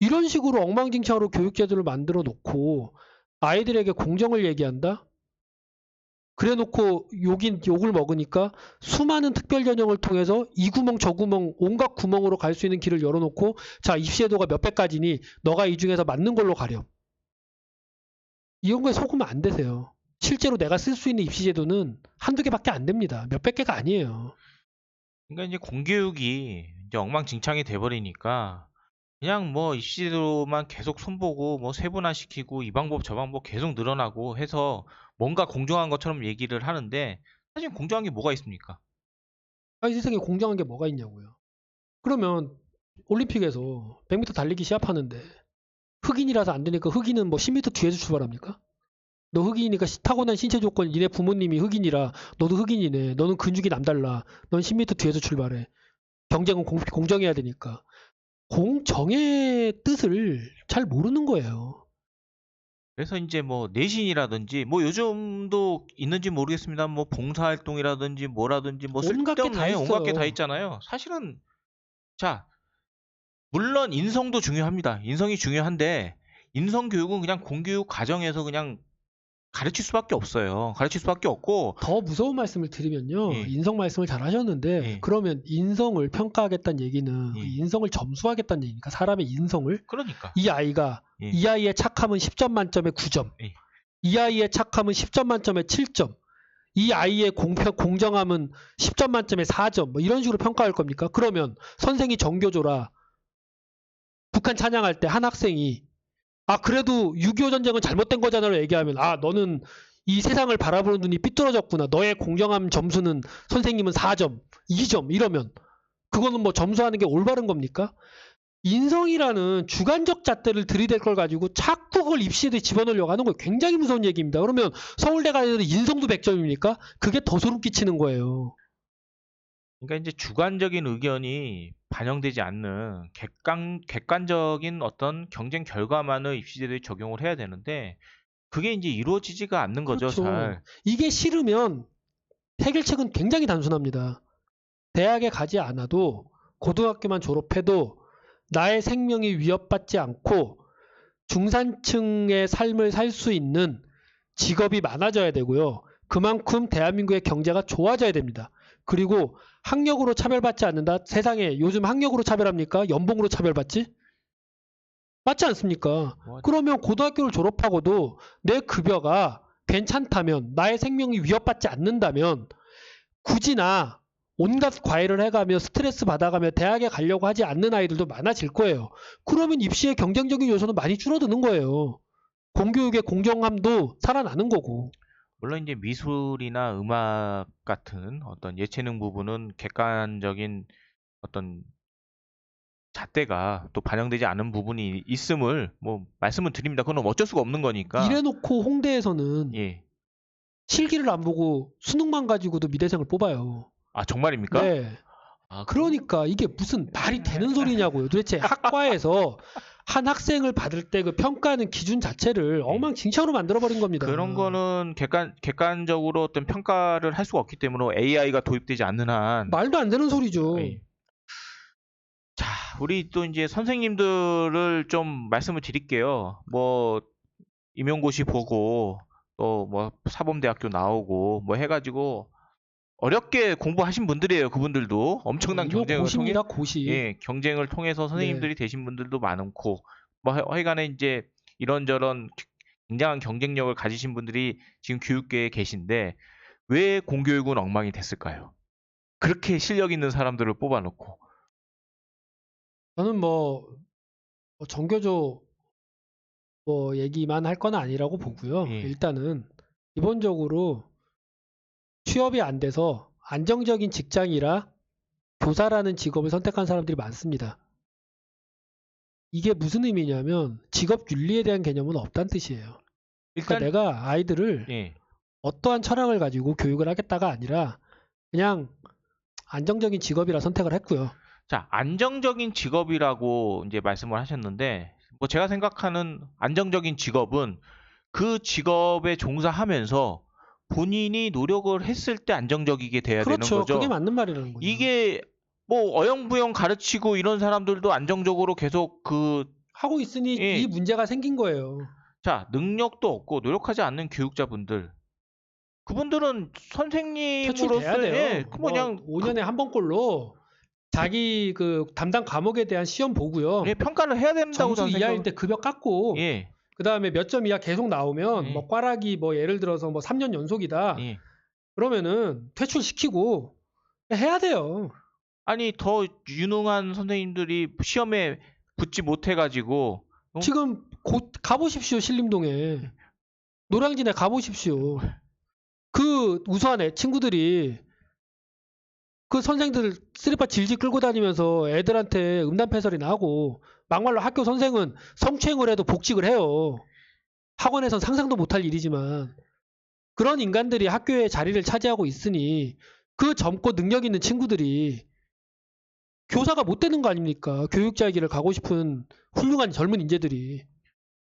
이런 식으로 엉망진창으로 교육제도를 만들어 놓고 아이들에게 공정을 얘기한다? 그래 놓고 욕을 먹으니까 수많은 특별 전형을 통해서 이 구멍 저 구멍 온갖 구멍으로 갈 수 있는 길을 열어놓고, 자, 입시제도가 몇백 가지니 너가 이 중에서 맞는 걸로 가렴. 이런 거에 속으면 안 되세요. 실제로 내가 쓸 수 있는 입시제도는 한두 개밖에 안 됩니다. 몇백 개가 아니에요. 그러니까 이제 공교육이 이제 엉망진창이 돼버리니까 그냥 뭐 입시제도만 계속 손보고 뭐 세분화시키고 이 방법 저 방법 계속 늘어나고 해서 뭔가 공정한 것처럼 얘기를 하는데, 사실 공정한 게 뭐가 있습니까? 이 세상에 공정한 게 뭐가 있냐고요. 그러면 올림픽에서 100m 달리기 시합하는데 흑인이라서 안 되니까 흑인은 뭐 10m 뒤에서 출발합니까? 너 흑인이니까 타고난 신체 조건, 니네 부모님이 흑인이라 너도 흑인이네. 너는 근육이 남달라. 넌 10m 뒤에서 출발해. 경쟁은 공정해야 되니까. 공정의 뜻을 잘 모르는 거예요. 그래서 이제 뭐 내신이라든지 뭐 요즘도 있는지 모르겠습니다. 뭐 봉사활동이라든지 뭐라든지 뭐 온갖 게 다 쓸데없네 온갖 게 다 있어요. 있잖아요. 사실은 자, 물론 인성도 중요합니다. 인성이 중요한데 인성 교육은 그냥 공교육 과정에서 그냥 가르칠 수밖에 없어요. 가르칠 수밖에 없고. 더 무서운 말씀을 드리면요. 예, 인성 말씀을 잘 하셨는데, 예, 그러면 인성을 평가하겠다는 얘기는 예. 인성을 점수하겠다는 얘기니까, 사람의 인성을. 그러니까. 이 아이가, 예, 이 아이의 착함은 10점 만점에 9점. 예. 이 아이의 착함은 10점 만점에 7점. 이 아이의 공정함은 10점 만점에 4점. 뭐 이런 식으로 평가할 겁니까? 그러면 선생이 정교조라 북한 찬양할 때 한 학생이, 아, 그래도 6.25 전쟁은 잘못된 거잖아요 얘기하면, 아, 너는 이 세상을 바라보는 눈이 삐뚤어졌구나. 너의 공정함 점수는 선생님은 4점, 2점 이러면 그거는 뭐 점수하는 게 올바른 겁니까? 인성이라는 주관적 잣대를 들이댈 걸 가지고 자꾸 그걸 입시에도 집어넣으려고 하는 거 굉장히 무서운 얘기입니다. 그러면 서울대 가야 되는 인성도 100점입니까? 그게 더 소름 끼치는 거예요. 그러니까 이제 주관적인 의견이 반영되지 않는 객관적인 어떤 경쟁 결과만을 입시제도에 적용을 해야 되는데, 그게 이제 이루어지지가 않는 거죠, 그렇죠. 잘. 이게 싫으면 해결책은 굉장히 단순합니다. 대학에 가지 않아도 고등학교만 졸업해도 나의 생명이 위협받지 않고 중산층의 삶을 살 수 있는 직업이 많아져야 되고요. 그만큼 대한민국의 경제가 좋아져야 됩니다. 그리고 학력으로 차별받지 않는다. 세상에 요즘 학력으로 차별합니까? 연봉으로 차별받지? 맞지 않습니까? 뭐, 그러면 고등학교를 졸업하고도 내 급여가 괜찮다면, 나의 생명이 위협받지 않는다면 굳이나 온갖 과외를 해가며 스트레스 받아가며 대학에 가려고 하지 않는 아이들도 많아질 거예요. 그러면 입시의 경쟁적인 요소는 많이 줄어드는 거예요. 공교육의 공정함도 살아나는 거고. 물론 이제 미술이나 음악 같은 어떤 예체능 부분은 객관적인 어떤 잣대가 또 반영되지 않은 부분이 있음을 뭐 말씀을 드립니다. 그건 어쩔 수가 없는 거니까. 이래놓고 홍대에서는 예. 실기를 안 보고 수능만 가지고도 미대생을 뽑아요. 아, 정말입니까? 네. 아, 그러니까 이게 무슨 말이 되는 소리냐고요. 도대체 학과에서 한 학생을 받을 때 그 평가하는 기준 자체를 엉망진창으로 만들어버린 겁니다. 그런 거는 객관적으로 어떤 평가를 할 수가 없기 때문에 AI가 도입되지 않는 한. 말도 안 되는 소리죠. 예. 자, 우리 또 이제 선생님들을 좀 말씀을 드릴게요. 뭐 임용고시 보고 또 뭐 사범대학교 나오고 뭐 해가지고 어렵게 공부하신 분들이에요. 그분들도 엄청난 이거 경쟁을 통해 고시입니다, 고시. 경쟁을 통해서 선생님들이 되신 분들도 많고 뭐 하여간에 이제 이런저런 굉장한 경쟁력을 가지신 분들이 지금 교육계에 계신데 왜 공교육은 엉망이 됐을까요? 그렇게 실력 있는 사람들을 뽑아놓고. 저는 뭐 정교조 뭐 얘기만 할 건 아니라고 보고요. 예. 일단은 기본적으로 취업이 안 돼서 안정적인 직장이라 교사라는 직업을 선택한 사람들이 많습니다. 이게 무슨 의미냐면 직업 윤리에 대한 개념은 없다는 뜻이에요. 그러니까 일단 내가 아이들을 예. 어떠한 철학을 가지고 교육을 하겠다가 아니라 그냥 안정적인 직업이라 선택을 했고요. 자, 안정적인 직업이라고 이제 말씀을 하셨는데 뭐 제가 생각하는 안정적인 직업은 그 직업에 종사하면서 본인이 노력을 했을 때 안정적이게 돼야 되는 그렇죠. 거죠. 그게 맞는 말이라는 거죠. 이게 뭐 어영부영 가르치고 이런 사람들도 안정적으로 계속 하고 있으니 예. 이 문제가 생긴 거예요. 자, 능력도 없고 노력하지 않는 교육자분들, 그분들은 퇴출돼야 선생님으로서 돼요. 뭐 그냥 5년에 한 번꼴로 자기 그 담당 과목에 대한 시험 보고요. 평가를 해야 된다고 점수 저는 이하일 때 급여 깎고 예. 그다음에 몇 점 이하 계속 나오면 예. 뭐 꽈락이 뭐 예를 들어서 뭐 3년 연속이다. 예. 그러면은 퇴출시키고 해야 돼요. 아니 더 유능한 선생님들이 시험에 붙지 못해가지고 지금 곧 가보십시오. 신림동에. 노량진에 가보십시오. 그 우수한 친구들이 그 선생들 쓰리파 질질 끌고 다니면서 애들한테 음란패설이 나고 막말로 학교 선생은 성추행을 해도 복직을 해요. 학원에선 상상도 못할 일이지만 그런 인간들이 학교에 자리를 차지하고 있으니 그 젊고 능력 있는 친구들이 교사가 못 되는 거 아닙니까? 교육자의 길을 가고 싶은 훌륭한 젊은 인재들이.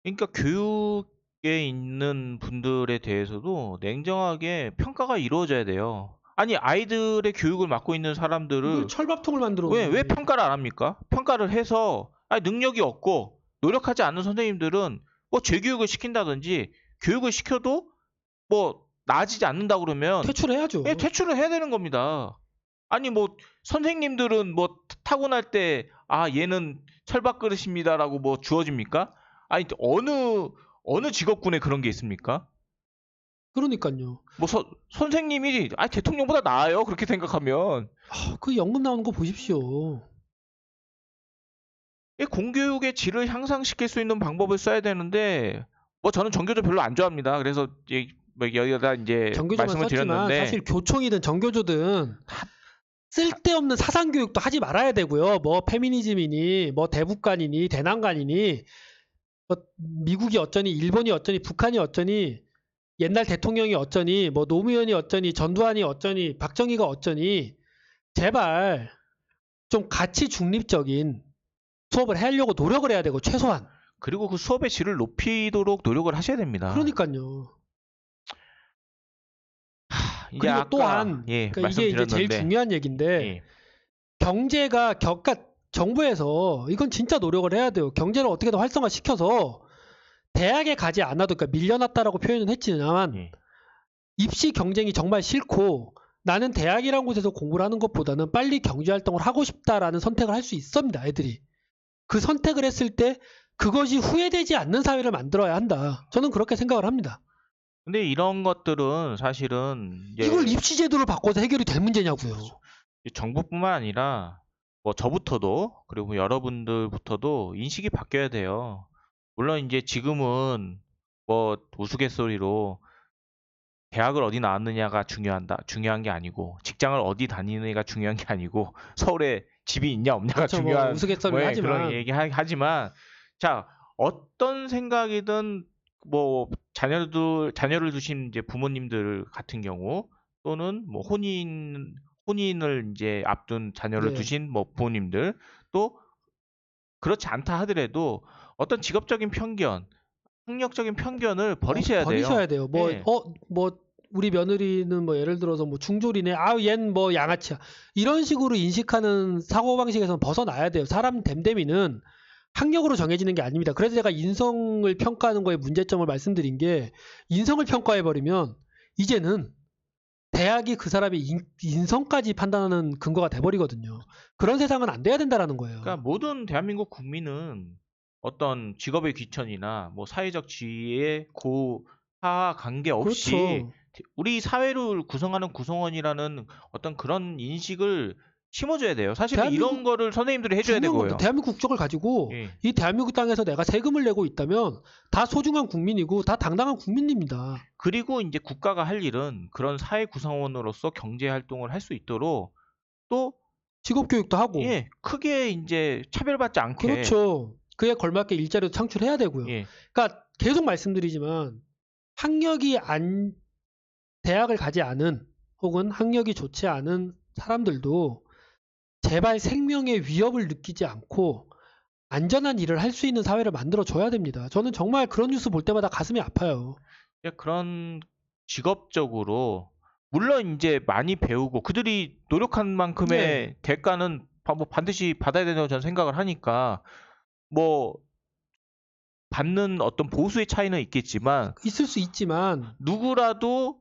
그러니까 교육에 있는 분들에 대해서도 냉정하게 평가가 이루어져야 돼요. 아니 아이들의 교육을 맡고 있는 사람들을 이걸 철밥통을 만들어. 왜 평가를 안 합니까? 평가를 해서 능력이 없고 노력하지 않는 선생님들은 뭐 재교육을 시킨다든지 교육을 시켜도 뭐 나아지지 않는다 그러면 퇴출해야죠. 퇴출을 해야 되는 겁니다. 아니 뭐 선생님들은 뭐 타고날 때 얘는 철밥 그릇입니다라고 뭐 주어집니까? 아니 어느 직업군에 그런 게 있습니까? 그러니까요. 뭐 선생님이 대통령보다 나아요 그렇게 생각하면. 그 연금 나오는 거 보십시오. 공교육의 질을 향상시킬 수 있는 방법을 써야 되는데 뭐 저는 정교조 별로 안 좋아합니다. 그래서 뭐 여기다 이제 정교조만 말씀을 썼지만 드렸는데 사실 교총이든 정교조든 쓸데없는 사상 교육도 하지 말아야 되고요. 뭐 페미니즘이니 뭐 대북관이니 대남관이니 뭐 미국이 어쩌니 일본이 어쩌니 북한이 어쩌니 옛날 대통령이 어쩌니 뭐 노무현이 어쩌니 전두환이 어쩌니 박정희가 어쩌니 제발 좀 가치 중립적인 수업을 하려고 노력을 해야 되고 최소한. 그리고 그 수업의 질을 높이도록 노력을 하셔야 됩니다. 그러니까요. 이제 그리고 아까 또한 그러니까 이게 이제 제일 말씀드렸는데 중요한 얘기인데 경제가 정부에서 이건 진짜 노력을 해야 돼요. 경제를 어떻게든 활성화시켜서 대학에 가지 않아도 그러니까 밀려났다라고 표현은 했지만 입시 경쟁이 정말 싫고 나는 대학이라는 곳에서 공부를 하는 것보다는 빨리 경제활동을 하고 싶다라는 선택을 할 수 있습니다. 애들이. 그 선택을 했을 때 그것이 후회되지 않는 사회를 만들어야 한다. 저는 그렇게 생각을 합니다. 근데 이런 것들은 사실은 이걸 입시 제도를 바꿔서 해결이 될 문제냐고요. 정부뿐만 아니라 뭐 저부터도 그리고 여러분들부터도 인식이 바뀌어야 돼요. 물론 이제 지금은 뭐 우스갯소리로 대학을 어디 나왔느냐가 중요한 게 아니고 직장을 어디 다니느냐가 중요한 게 아니고 서울에 집이 있냐 없냐가 그렇죠. 뭐 중요한 우스갯소리를 그런 하지만 얘기 하지만 자 어떤 생각이든 뭐 자녀를 두신 이제 부모님들 같은 경우 또는 뭐 혼인을 이제 앞둔 자녀를 네. 두신 뭐 부모님들 또 그렇지 않다 하더라도 어떤 직업적인 편견, 학력적인 편견을 버리셔야 돼요. 버리셔야 돼요. 예. 뭐 우리 며느리는 뭐 예를 들어서 뭐 중졸이네. 아, 얜 뭐 양아치야. 이런 식으로 인식하는 사고방식에서 벗어나야 돼요. 사람 됨됨이는 학력으로 정해지는 게 아닙니다. 그래서 제가 인성을 평가하는 거에 문제점을 말씀드린 게 인성을 평가해버리면 이제는 대학이 그 사람의 인성까지 판단하는 근거가 돼버리거든요. 그런 세상은 안 돼야 된다라는 거예요. 그러니까 모든 대한민국 국민은 어떤 직업의 귀천이나 뭐 사회적 지위의 고하 관계없이 그렇죠. 우리 사회를 구성하는 구성원이라는 어떤 그런 인식을 심어줘야 돼요. 사실은 이런 대한민국 거를 선생님들이 해줘야 중요한 되고요. 겁니다. 대한민국 국적을 가지고 예. 이 대한민국 땅에서 내가 세금을 내고 있다면 다 소중한 국민이고 다 당당한 국민입니다. 그리고 이제 국가가 할 일은 그런 사회 구성원으로서 경제 활동을 할 수 있도록 또 직업 교육도 하고. 예, 크게 이제 차별받지 않게 그렇죠. 그에 걸맞게 일자리도 창출해야 되고요. 예. 그러니까 계속 말씀드리지만 학력이 대학을 가지 않은 혹은 학력이 좋지 않은 사람들도 제발 생명의 위협을 느끼지 않고 안전한 일을 할 수 있는 사회를 만들어 줘야 됩니다. 저는 정말 그런 뉴스 볼 때마다 가슴이 아파요. 그런 직업적으로 물론 이제 많이 배우고 그들이 노력한 만큼의 네. 대가는 뭐 반드시 받아야 된다고 저는 생각을 하니까 뭐 받는 어떤 보수의 차이는 있겠지만 있을 수 있지만 누구라도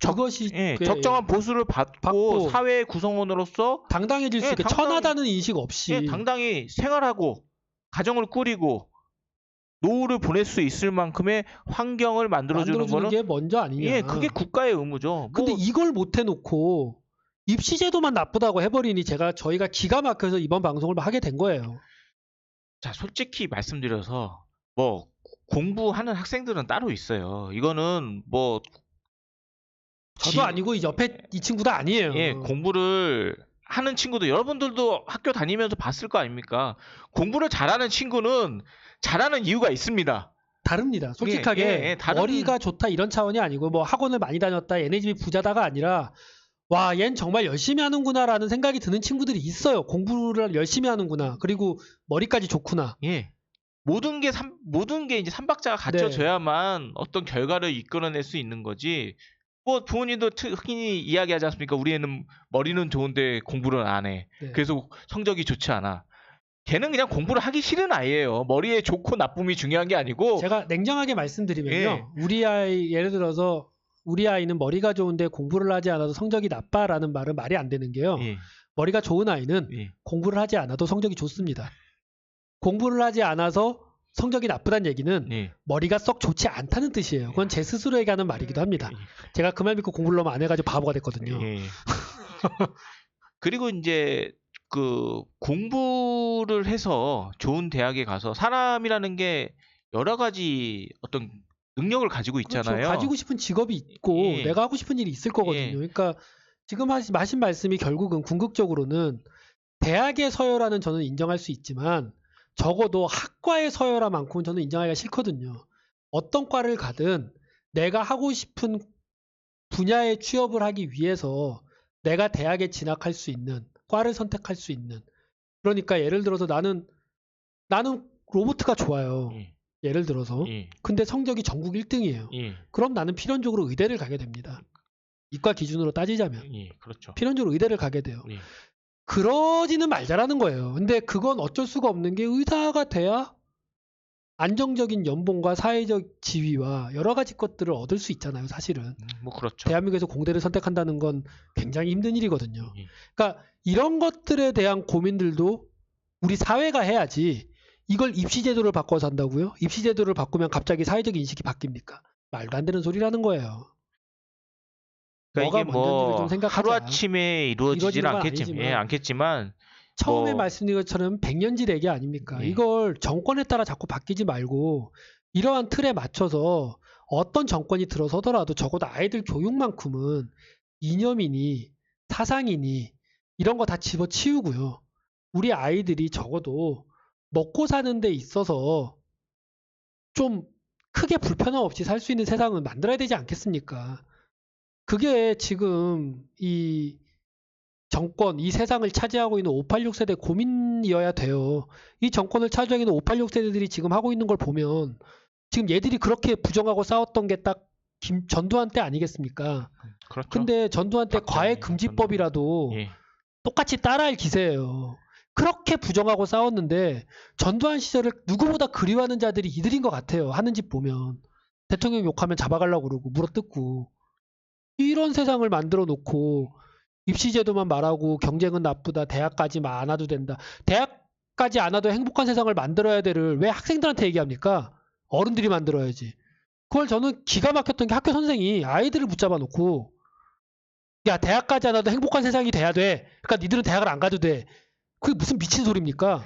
그것이 적정한 보수를 받고 사회 구성원으로서 당당해질 수 있게 천하다는 인식 없이 당당히 생활하고 가정을 꾸리고 노후를 보낼 수 있을 만큼의 환경을 만들어주는 거는 게 먼저 아니냐. 예, 그게 국가의 의무죠. 근데 뭐, 이걸 못 해놓고 입시제도만 나쁘다고 해버리니 저희가 기가 막혀서 이번 방송을 하게 된 거예요. 자, 솔직히 말씀드려서 뭐 공부하는 학생들은 따로 있어요. 이거는 뭐 저도 아니고 옆에 이 친구도 아니에요. 예, 공부를 하는 친구도 여러분들도 학교 다니면서 봤을 거 아닙니까? 공부를 잘하는 친구는 잘하는 이유가 있습니다. 다릅니다. 솔직하게 머리가 좋다 이런 차원이 아니고 뭐 학원을 많이 다녔다 얘네 집이 부자다가 아니라 와, 얜 정말 열심히 하는구나라는 생각이 드는 친구들이 있어요. 공부를 열심히 하는구나. 그리고 머리까지 좋구나. 예. 모든 게 이제 삼박자가 갖춰져야만 어떤 결과를 이끌어낼 수 있는 거지. 뭐 부모님도 흔히 이야기하지 않습니까? 우리 애는 머리는 좋은데 공부를 안 해. 네. 그래서 성적이 좋지 않아. 걔는 그냥 공부를 하기 싫은 아이예요. 머리에 좋고 나쁨이 중요한 게 아니고. 제가 냉정하게 말씀드리면요. 우리 아이 예를 들어서 우리 아이는 머리가 좋은데 공부를 하지 않아도 성적이 나빠라는 말은 말이 안 되는 게요. 머리가 좋은 아이는 공부를 하지 않아도 성적이 좋습니다. 공부를 하지 않아서 성적이 나쁘다는 얘기는 머리가 썩 좋지 않다는 뜻이에요. 그건 제 스스로에게 하는 말이기도 합니다. 제가 그 말 믿고 공부를 너무 안 해가지고 바보가 됐거든요. 그리고 이제 그 공부를 해서 좋은 대학에 가서 사람이라는 게 여러 가지 어떤 능력을 가지고 있잖아요. 그렇죠. 가지고 싶은 직업이 있고 내가 하고 싶은 일이 있을 거거든요. 그러니까 지금 하신 말씀이 결국은 궁극적으로는 대학의 서열화는 저는 인정할 수 있지만 적어도 학과의 서열화만큼은 저는 인정하기가 싫거든요. 어떤 과를 가든 내가 하고 싶은 분야에 취업을 하기 위해서 내가 대학에 진학할 수 있는 과를 선택할 수 있는 그러니까 예를 들어서 나는 로보트가 좋아요. 예를 들어서 근데 성적이 전국 1등이에요. 그럼 나는 필연적으로 의대를 가게 됩니다. 이과 기준으로 따지자면 그렇죠. 필연적으로 의대를 가게 돼요. 그러지는 말자라는 거예요. 근데 그건 어쩔 수가 없는 게 의사가 돼야 안정적인 연봉과 사회적 지위와 여러 가지 것들을 얻을 수 있잖아요. 사실은. 뭐 그렇죠. 대한민국에서 공대를 선택한다는 건 굉장히 힘든 일이거든요. 그러니까 이런 것들에 대한 고민들도 우리 사회가 해야지 이걸 입시제도를 바꿔서 한다고요? 입시제도를 바꾸면 갑자기 사회적 인식이 바뀝니까? 말도 안 되는 소리라는 거예요. 그러니까 이게 뭐 좀 생각하자. 하루아침에 이루어지지는 않겠지만 처음에 말씀드린 것처럼 100년지 대계 아닙니까? 이걸 정권에 따라 자꾸 바뀌지 말고 이러한 틀에 맞춰서 어떤 정권이 들어서더라도 적어도 아이들 교육만큼은 이념이니 사상이니 이런 거 다 집어치우고요. 우리 아이들이 적어도 먹고 사는 데 있어서 좀 크게 불편함 없이 살 수 있는 세상을 만들어야 되지 않겠습니까? 그게 지금 이 정권, 이 세상을 차지하고 있는 586 세대 고민이어야 돼요. 이 정권을 차지하고 있는 586 세대들이 지금 하고 있는 걸 보면 지금 얘들이 그렇게 부정하고 싸웠던 게 딱 전두환 때 아니겠습니까? 그렇죠. 근데 전두환 때 과외 금지법이라도 예. 똑같이 따라할 기세예요. 그렇게 부정하고 싸웠는데 전두환 시절을 누구보다 그리워하는 자들이 이들인 것 같아요. 하는 짓 보면. 대통령 욕하면 잡아가려고 그러고 물어뜯고. 이런 세상을 만들어 놓고 입시제도만 말하고 경쟁은 나쁘다. 대학까지만 안 와도 된다. 대학까지 안 와도 행복한 세상을 만들어야 되를 왜 학생들한테 얘기합니까? 어른들이 만들어야지. 그걸 저는 기가 막혔던 게 학교 선생이 아이들을 붙잡아 놓고 야 대학까지 안 와도 행복한 세상이 돼야 돼. 그러니까 니들은 대학을 안 가도 돼. 그게 무슨 미친 소리입니까?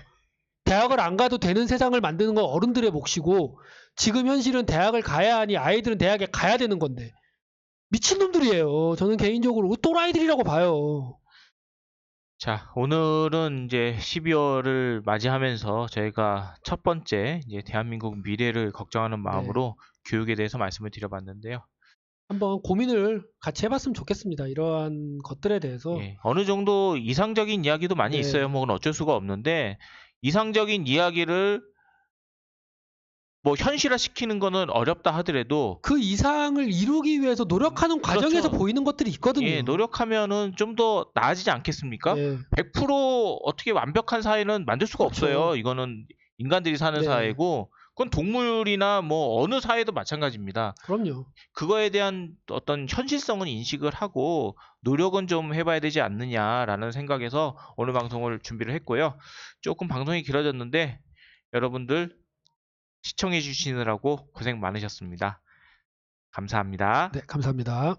대학을 안 가도 되는 세상을 만드는 건 어른들의 몫이고 지금 현실은 대학을 가야 하니 아이들은 대학에 가야 되는 건데 미친놈들이에요. 저는 개인적으로 또라이들이라고 봐요. 자, 오늘은 이제 12월을 맞이하면서 저희가 첫 번째 이제 대한민국 미래를 걱정하는 마음으로 교육에 대해서 말씀을 드려봤는데요. 한번 고민을 같이 해봤으면 좋겠습니다. 이러한 것들에 대해서. 예, 어느 정도 이상적인 이야기도 많이 네. 있어요. 뭐 그건 어쩔 수가 없는데 이상적인 이야기를 뭐 현실화시키는 거는 어렵다 하더라도 그 이상을 이루기 위해서 노력하는 과정에서 그렇죠. 보이는 것들이 있거든요. 예, 노력하면은 좀 더 나아지지 않겠습니까? 네. 100% 어떻게 완벽한 사회는 만들 수가 그렇죠. 없어요. 이거는 인간들이 사는 네. 사회고 그건 동물이나 뭐 어느 사회도 마찬가지입니다. 그럼요. 그거에 대한 어떤 현실성은 인식을 하고 노력은 좀 해봐야 되지 않느냐라는 생각에서 오늘 방송을 준비를 했고요. 조금 방송이 길어졌는데 여러분들 시청해 주시느라고 고생 많으셨습니다. 감사합니다. 네, 감사합니다.